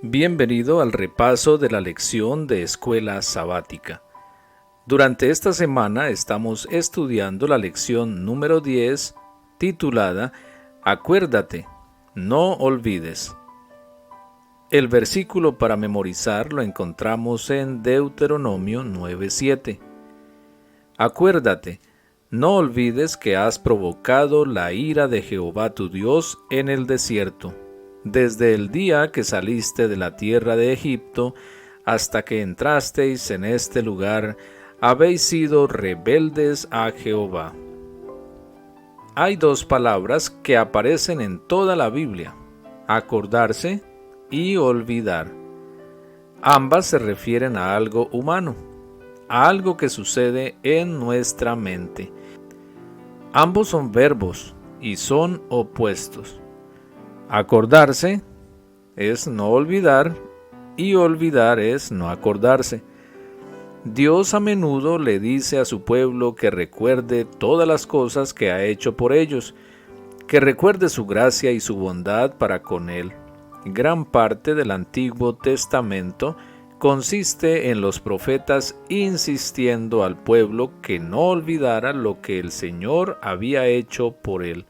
Bienvenido al repaso de la lección de Escuela Sabática. Durante esta semana estamos estudiando la lección número 10, titulada Acuérdate, no olvides. El versículo para memorizar lo encontramos en Deuteronomio 9:7. Acuérdate, no olvides que has provocado la ira de Jehová tu Dios en el desierto, desde el día que saliste de la tierra de Egipto hasta que entrasteis en este lugar, habéis sido rebeldes a Jehová. Hay dos palabras que aparecen en toda la Biblia: acordarse y olvidar. Ambas se refieren a algo humano, a algo que sucede en nuestra mente. Ambos son verbos y son opuestos. Acordarse es no olvidar y olvidar es no acordarse. Dios a menudo le dice a su pueblo que recuerde todas las cosas que ha hecho por ellos, que recuerde su gracia y su bondad para con él. Gran parte del Antiguo Testamento consiste en los profetas insistiendo al pueblo que no olvidara lo que el Señor había hecho por él.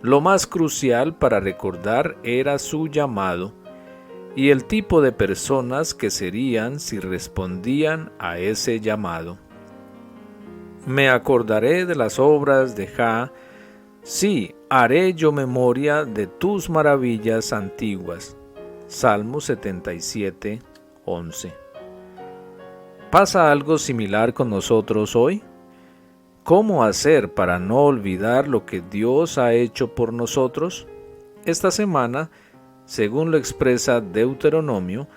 Lo más crucial para recordar era su llamado y el tipo de personas que serían si respondían a ese llamado. Me acordaré de las obras de Jah, sí, haré yo memoria de tus maravillas antiguas. Salmo 77:11. ¿Pasa algo similar con nosotros hoy? ¿Cómo hacer para no olvidar lo que Dios ha hecho por nosotros? Esta semana, según lo expresa Deuteronomio,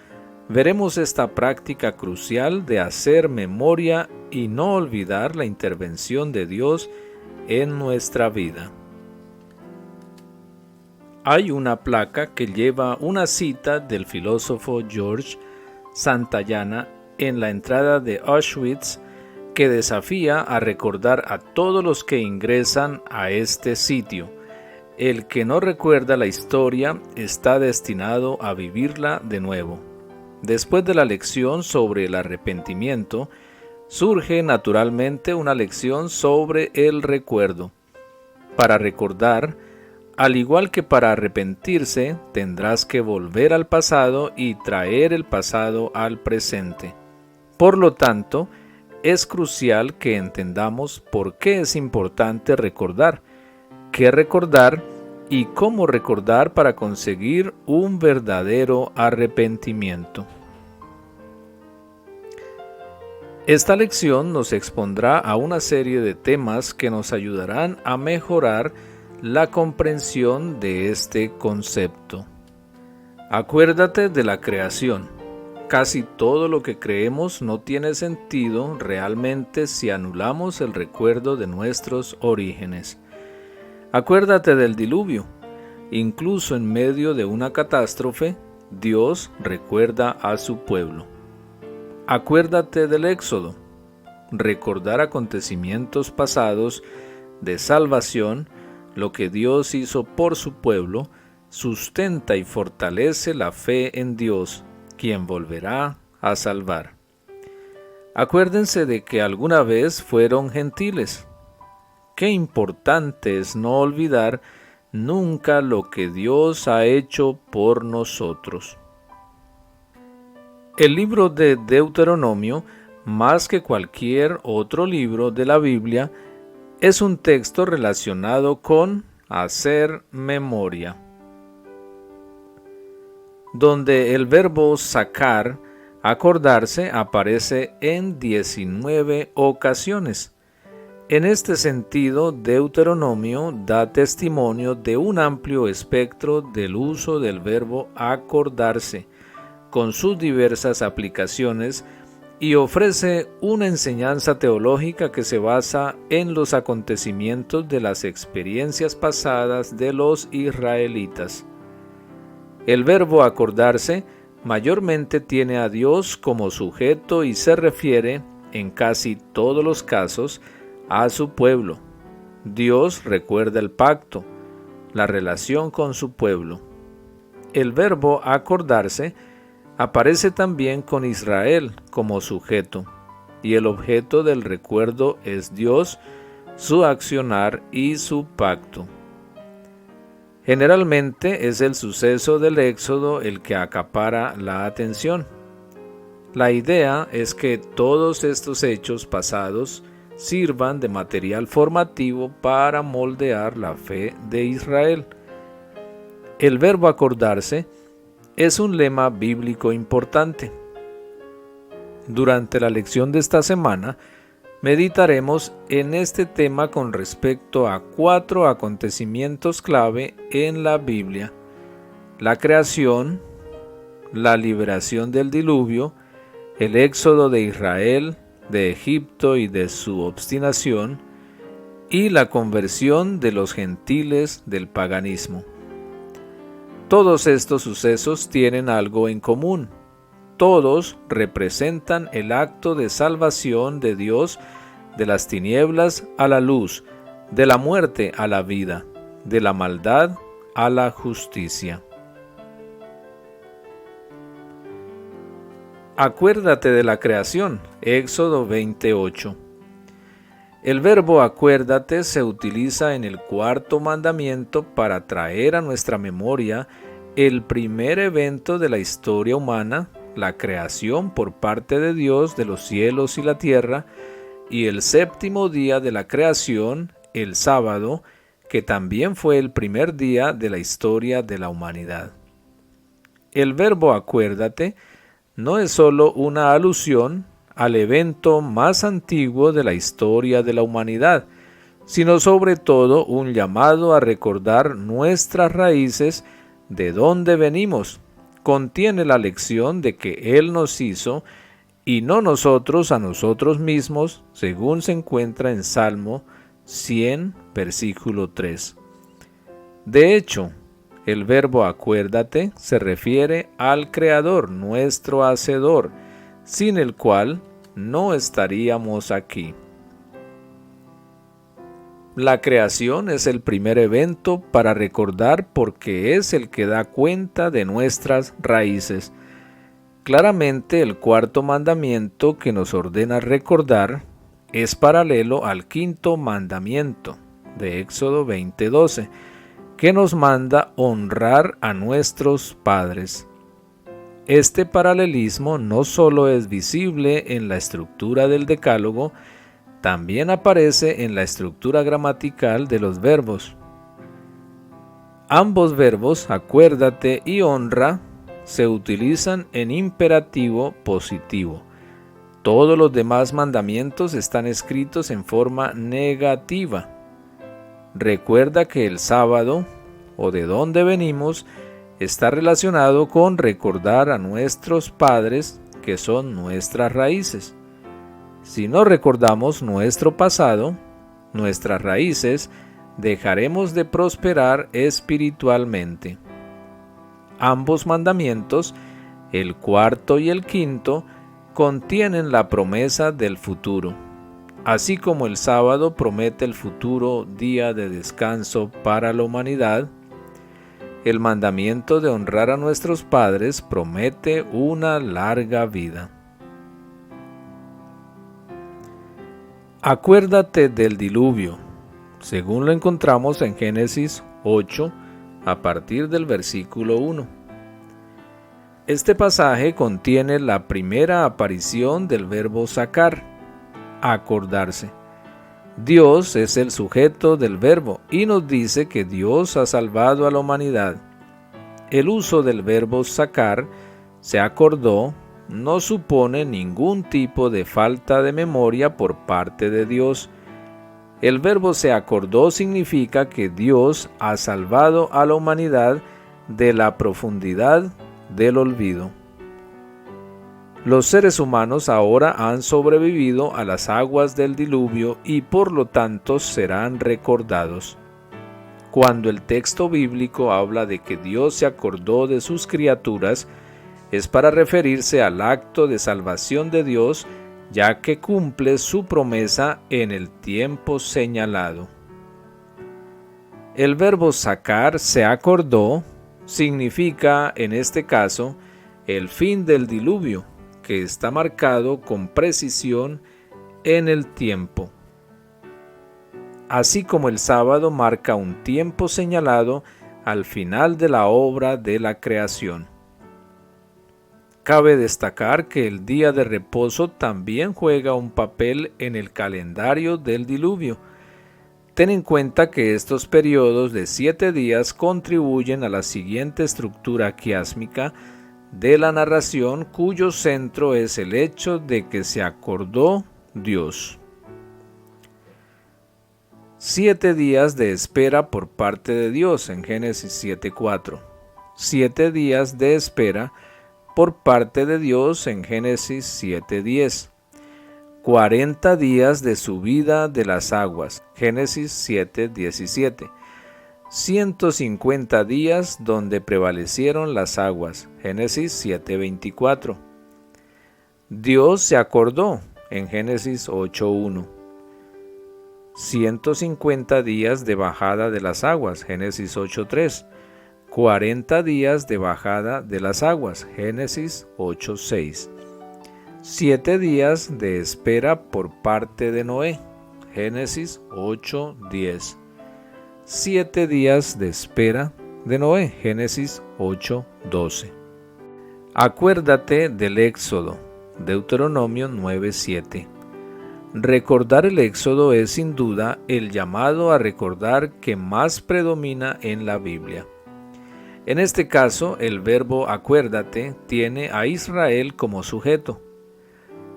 veremos esta práctica crucial de hacer memoria y no olvidar la intervención de Dios en nuestra vida. Hay una placa que lleva una cita del filósofo George Santayana en la entrada de Auschwitz, que desafía a recordar a todos los que ingresan a este sitio. El que no recuerda la historia está destinado a vivirla de nuevo. Después de la lección sobre el arrepentimiento, surge naturalmente una lección sobre el recuerdo. Para recordar, al igual que para arrepentirse, tendrás que volver al pasado y traer el pasado al presente. Por lo tanto, es crucial que entendamos por qué es importante recordar, qué recordar y cómo recordar para conseguir un verdadero arrepentimiento. Esta lección nos expondrá a una serie de temas que nos ayudarán a mejorar la comprensión de este concepto. Acuérdate de la creación. Casi todo lo que creemos no tiene sentido realmente si anulamos el recuerdo de nuestros orígenes. Acuérdate del diluvio. Incluso en medio de una catástrofe, Dios recuerda a su pueblo. Acuérdate del Éxodo. Recordar acontecimientos pasados de salvación, lo que Dios hizo por su pueblo, sustenta y fortalece la fe en Dios, quien volverá a salvar. Acuérdense de que alguna vez fueron gentiles. Qué importante es no olvidar nunca lo que Dios ha hecho por nosotros. El libro de Deuteronomio, más que cualquier otro libro de la Biblia, es un texto relacionado con hacer memoria, donde el verbo sacar, acordarse, aparece en 19 ocasiones. En este sentido, Deuteronomio da testimonio de un amplio espectro del uso del verbo acordarse, con sus diversas aplicaciones, y ofrece una enseñanza teológica que se basa en los acontecimientos de las experiencias pasadas de los israelitas. El verbo acordarse mayormente tiene a Dios como sujeto y se refiere, en casi todos los casos, a su pueblo. Dios recuerda el pacto, la relación con su pueblo. El verbo acordarse aparece también con Israel como sujeto, y el objeto del recuerdo es Dios, su accionar y su pacto. Generalmente es el suceso del Éxodo el que acapara la atención. La idea es que todos estos hechos pasados sirvan de material formativo para moldear la fe de Israel. El verbo acordarse es un lema bíblico importante. Durante la lección de esta semana, meditaremos en este tema con respecto a 4 acontecimientos clave en la Biblia: la creación, la liberación del diluvio, el éxodo de Israel de Egipto y de su obstinación, y la conversión de los gentiles del paganismo. Todos estos sucesos tienen algo en común. Todos representan el acto de salvación de Dios de las tinieblas a la luz, de la muerte a la vida, de la maldad a la justicia. Acuérdate de la creación, Éxodo 28. El verbo acuérdate se utiliza en el 4º mandamiento para traer a nuestra memoria el primer evento de la historia humana, la creación por parte de Dios de los cielos y la tierra, y el 7º día de la creación, el sábado, que también fue el primer día de la historia de la humanidad. El verbo acuérdate no es solo una alusión al evento más antiguo de la historia de la humanidad, sino sobre todo un llamado a recordar nuestras raíces, de dónde venimos. Contiene la lección de que Él nos hizo y no nosotros a nosotros mismos, según se encuentra en Salmo 100, versículo 3. De hecho, el verbo acuérdate se refiere al Creador, nuestro Hacedor, sin el cual no estaríamos aquí. La creación es el primer evento para recordar porque es el que da cuenta de nuestras raíces. Claramente el 4º mandamiento que nos ordena recordar es paralelo al 5º mandamiento de Éxodo 20:12, que nos manda honrar a nuestros padres. Este paralelismo no solo es visible en la estructura del Decálogo, también aparece en la estructura gramatical de los verbos. Ambos verbos, acuérdate y honra, se utilizan en imperativo positivo. Todos los demás mandamientos están escritos en forma negativa. Recuerda que el sábado, o de dónde venimos, está relacionado con recordar a nuestros padres, que son nuestras raíces. Si no recordamos nuestro pasado, nuestras raíces, dejaremos de prosperar espiritualmente. Ambos mandamientos, el 4º y el 5º, contienen la promesa del futuro, así como el sábado promete el futuro día de descanso para la humanidad. El mandamiento de honrar a nuestros padres promete una larga vida. Acuérdate del diluvio, según lo encontramos en Génesis 8, a partir del versículo 1. Este pasaje contiene la primera aparición del verbo sacar, acordarse. Dios es el sujeto del verbo y nos dice que Dios ha salvado a la humanidad. El uso del verbo sacar, se acordó, no supone ningún tipo de falta de memoria por parte de Dios. El verbo se acordó significa que Dios ha salvado a la humanidad de la profundidad del olvido. Los seres humanos ahora han sobrevivido a las aguas del diluvio y por lo tanto serán recordados. Cuando el texto bíblico habla de que Dios se acordó de sus criaturas, es para referirse al acto de salvación de Dios, ya que cumple su promesa en el tiempo señalado. El verbo sacar se acordó significa en este caso el fin del diluvio, que está marcado con precisión en el tiempo. Así como el sábado marca un tiempo señalado al final de la obra de la creación. Cabe destacar que el día de reposo también juega un papel en el calendario del diluvio. Ten en cuenta que estos periodos de 7 días contribuyen a la siguiente estructura quiásmica de la narración, cuyo centro es el hecho de que se acordó Dios. 7 días de espera por parte de Dios en Génesis 7:4. 7 días de espera por parte de Dios en Génesis 7:10. 40 días de subida de las aguas, Génesis 7:17. 150 días donde prevalecieron las aguas, Génesis 7:24. Dios se acordó en Génesis 8:1. 150 días de bajada de las aguas, Génesis 8:3. 40 días de bajada de las aguas, Génesis 8:6. 7 días de espera por parte de Noé, Génesis 8:10. 7 días de espera de Noé, Génesis 8:12. Acuérdate del Éxodo, Deuteronomio 9:7. Recordar el Éxodo es sin duda el llamado a recordar que más predomina en la Biblia. En este caso, el verbo acuérdate tiene a Israel como sujeto.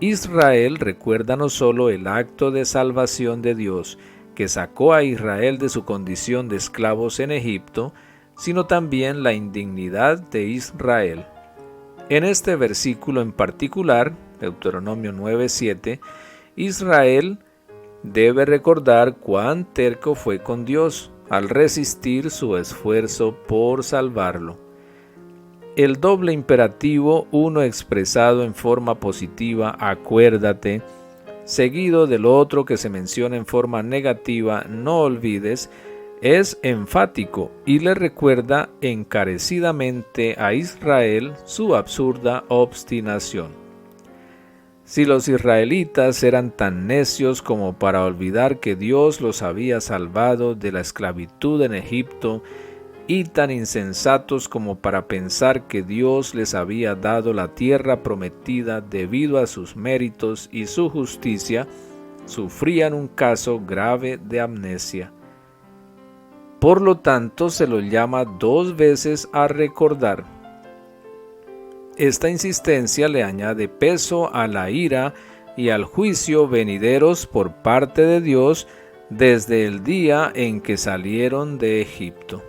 Israel recuerda no solo el acto de salvación de Dios que sacó a Israel de su condición de esclavos en Egipto, sino también la indignidad de Israel. En este versículo en particular, Deuteronomio 9:7, Israel debe recordar cuán terco fue con Dios al resistir su esfuerzo por salvarlo. El doble imperativo, uno expresado en forma positiva, acuérdate, seguido del otro que se menciona en forma negativa, no olvides, es enfático y le recuerda encarecidamente a Israel su absurda obstinación. Si los israelitas eran tan necios como para olvidar que Dios los había salvado de la esclavitud en Egipto, y tan insensatos como para pensar que Dios les había dado la tierra prometida debido a sus méritos y su justicia, sufrían un caso grave de amnesia. Por lo tanto, se los llama 2 veces a recordar. Esta insistencia le añade peso a la ira y al juicio venideros por parte de Dios desde el día en que salieron de Egipto.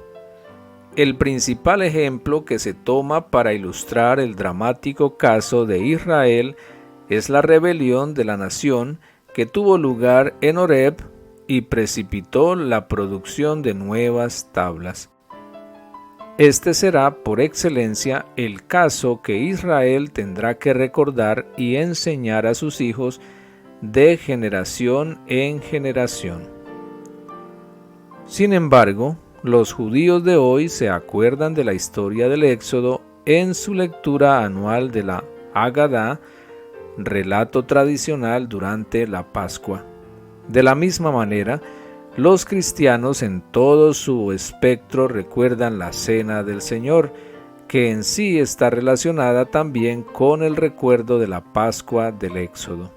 El principal ejemplo que se toma para ilustrar el dramático caso de Israel es la rebelión de la nación que tuvo lugar en Horeb y precipitó la producción de nuevas tablas. Este será por excelencia el caso que Israel tendrá que recordar y enseñar a sus hijos de generación en generación. Sin embargo, los judíos de hoy se acuerdan de la historia del Éxodo en su lectura anual de la Agadá, relato tradicional durante la Pascua. De la misma manera, los cristianos en todo su espectro recuerdan la Cena del Señor, que en sí está relacionada también con el recuerdo de la Pascua del Éxodo.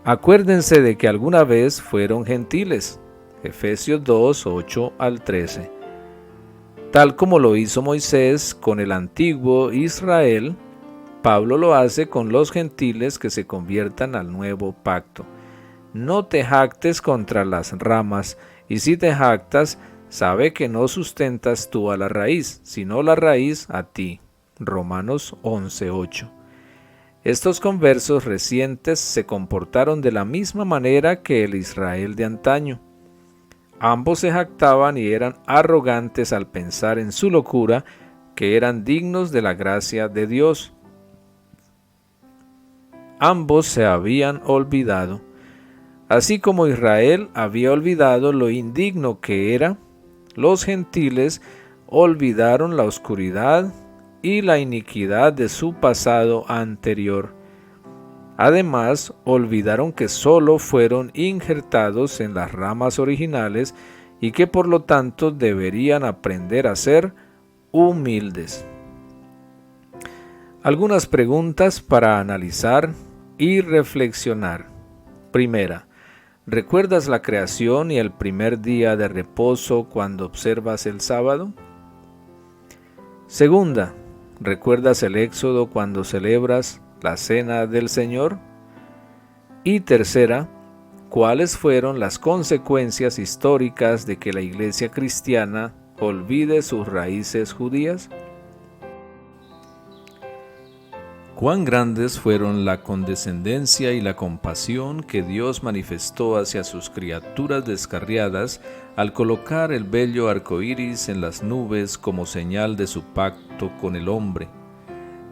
Acuérdense de que alguna vez fueron gentiles. Efesios 2, 8 al 13. Tal como lo hizo Moisés con el antiguo Israel, Pablo lo hace con los gentiles que se conviertan al nuevo pacto. No te jactes contra las ramas, y si te jactas, sabe que no sustentas tú a la raíz, sino la raíz a ti. Romanos 11, 8. Estos conversos recientes se comportaron de la misma manera que el Israel de antaño. Ambos se jactaban y eran arrogantes al pensar en su locura, que eran dignos de la gracia de Dios. Ambos se habían olvidado. Así como Israel había olvidado lo indigno que era, los gentiles olvidaron la oscuridad y la iniquidad de su pasado anterior. Además, olvidaron que solo fueron injertados en las ramas originales y que por lo tanto deberían aprender a ser humildes. Algunas preguntas para analizar y reflexionar. Primera, ¿recuerdas la creación y el primer día de reposo cuando observas el sábado? Segunda, ¿recuerdas el Éxodo cuando celebras la Cena del Señor? Y tercera, ¿cuáles fueron las consecuencias históricas de que la Iglesia cristiana olvide sus raíces judías? Cuán grandes fueron la condescendencia y la compasión que Dios manifestó hacia sus criaturas descarriadas al colocar el bello arco iris en las nubes como señal de su pacto con el hombre.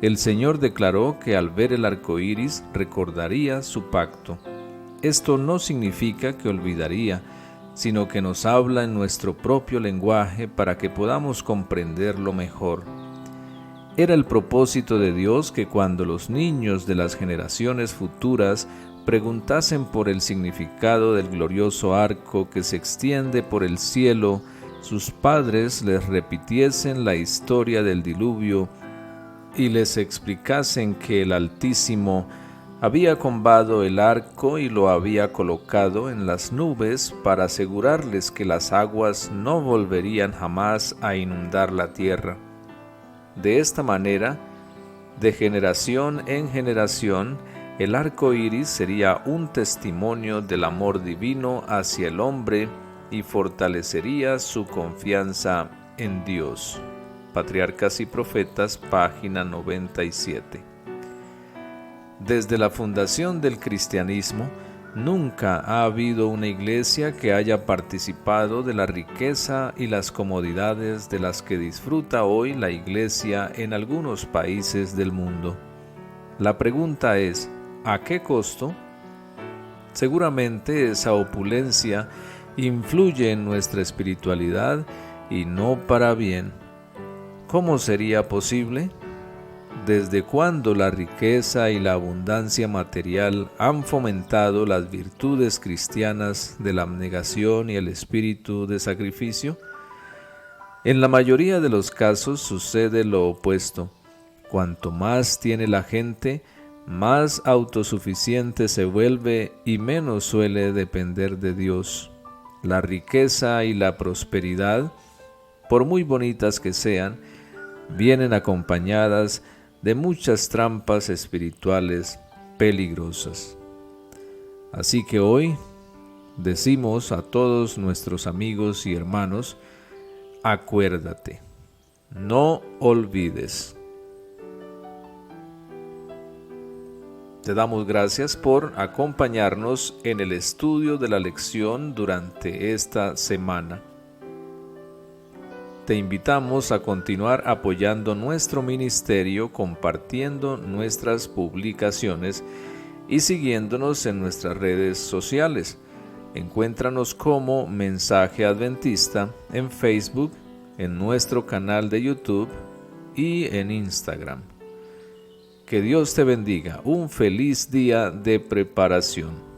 El Señor declaró que al ver el arco iris recordaría su pacto. Esto no significa que olvidaría, sino que nos habla en nuestro propio lenguaje para que podamos comprenderlo mejor. Era el propósito de Dios que cuando los niños de las generaciones futuras preguntasen por el significado del glorioso arco que se extiende por el cielo, sus padres les repitiesen la historia del diluvio y les explicasen que el Altísimo había combado el arco y lo había colocado en las nubes para asegurarles que las aguas no volverían jamás a inundar la tierra. De esta manera, de generación en generación, el arco iris sería un testimonio del amor divino hacia el hombre y fortalecería su confianza en Dios. Patriarcas y Profetas, página 97. Desde la fundación del cristianismo, nunca ha habido una iglesia que haya participado de la riqueza y las comodidades de las que disfruta hoy la iglesia en algunos países del mundo. La pregunta es, ¿a qué costo? Seguramente esa opulencia influye en nuestra espiritualidad y no para bien. ¿Cómo sería posible? ¿Desde cuándo la riqueza y la abundancia material han fomentado las virtudes cristianas de la abnegación y el espíritu de sacrificio? En la mayoría de los casos sucede lo opuesto. Cuanto más tiene la gente, más autosuficiente se vuelve y menos suele depender de Dios. La riqueza y la prosperidad, por muy bonitas que sean, vienen acompañadas de muchas trampas espirituales peligrosas. Así que hoy decimos a todos nuestros amigos y hermanos, acuérdate, no olvides. Te damos gracias por acompañarnos en el estudio de la lección durante esta semana. Te invitamos a continuar apoyando nuestro ministerio compartiendo nuestras publicaciones y siguiéndonos en nuestras redes sociales. Encuéntranos como Mensaje Adventista en Facebook, en nuestro canal de YouTube y en Instagram. Que Dios te bendiga. Un feliz día de preparación.